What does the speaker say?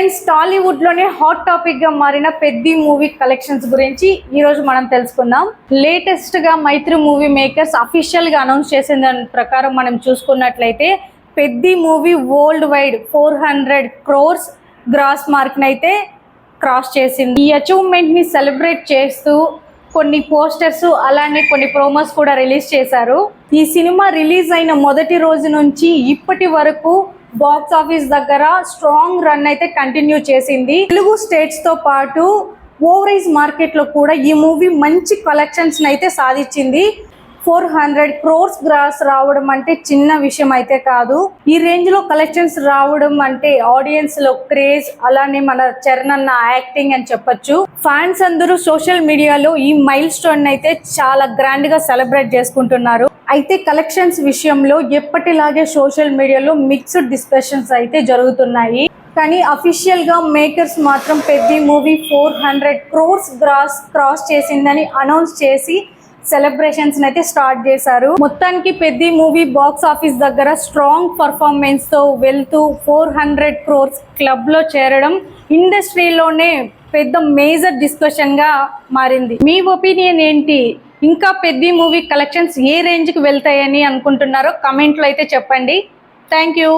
Friends, Tollywood లోనే hot topic గా మారిన పెద్ది మూవీ కలెక్షన్స్ గురించి ఈ రోజు మనం తెలుసుకుందాం. లేటెస్ట్ గా మైత్రి మూవీ మేకర్స్ అఫీషియల్ గా అనౌన్స్ చేసిన దాని ప్రకారం మనం చూసుకున్నట్లయితే Peddi movie worldwide 400 crores gross mark నైతే క్రాస్ చేసింది. ఈ అచీవ్మెంట్ ని సెలబ్రేట్ చేస్తూ కొన్ని పోస్టర్స్ అలానే కొన్ని ప్రోమోస్ కూడా రిలీజ్ చేశారు. ఈ సినిమా రిలీజ్ అయిన మొదటి రోజు నుంచి ఇప్పటి వరకు బాక్స్ ఆఫీస్ దగ్గర స్ట్రాంగ్ రన్ అయితే కంటిన్యూ చేసింది. తెలుగు స్టేట్స్ తో పాటు ఓవరీస్ మార్కెట్ లో కూడా ఈ మూవీ మంచి కలెక్షన్స్ అయితే సాధించింది. 400 crores గ్రాస్ రావడం అంటే చిన్న విషయం అయితే కాదు. ఈ రేంజ్ లో కలెక్షన్స్ రావడం అంటే ఆడియన్స్ లో క్రేజ్, అలానే మన చరణ్ అన్న యాక్టింగ్ అని చెప్పొచ్చు. ఫ్యాన్స్ అందరూ సోషల్ మీడియాలో ఈ మైల్ స్టోన్ అయితే చాలా గ్రాండ్ గా సెలబ్రేట్ చేసుకుంటున్నారు. అయితే కలెక్షన్స్ విషయంలో ఎప్పటిలాగే సోషల్ మీడియాలో మిక్స్డ్ డిస్కషన్స్ అయితే జరుగుతున్నాయి. కానీ అఫీషియల్ గా మేకర్స్ మాత్రం పెద్ది మూవీ 400 crores క్రాస్ చేసిందని అనౌన్స్ చేసి సెలబ్రేషన్స్ అయితే స్టార్ట్ చేశారు. మొత్తానికి పెద్ది మూవీ బాక్స్ ఆఫీస్ దగ్గర స్ట్రాంగ్ పర్ఫార్మెన్స్ తో వెళ్తూ 400 crores క్లబ్ లో చేరడం ఇండస్ట్రీలోనే పెద్ద మేజర్ డిస్కషన్ గా మారింది. మీ ఒపీనియన్ ఏంటి? ఇంకా పెద్ది మూవీ కలెక్షన్స్ ఏ రేంజ్ కి వెళ్తాయని అనుకుంటున్నారో కమెంట్లో అయితే చెప్పండి. Thank you.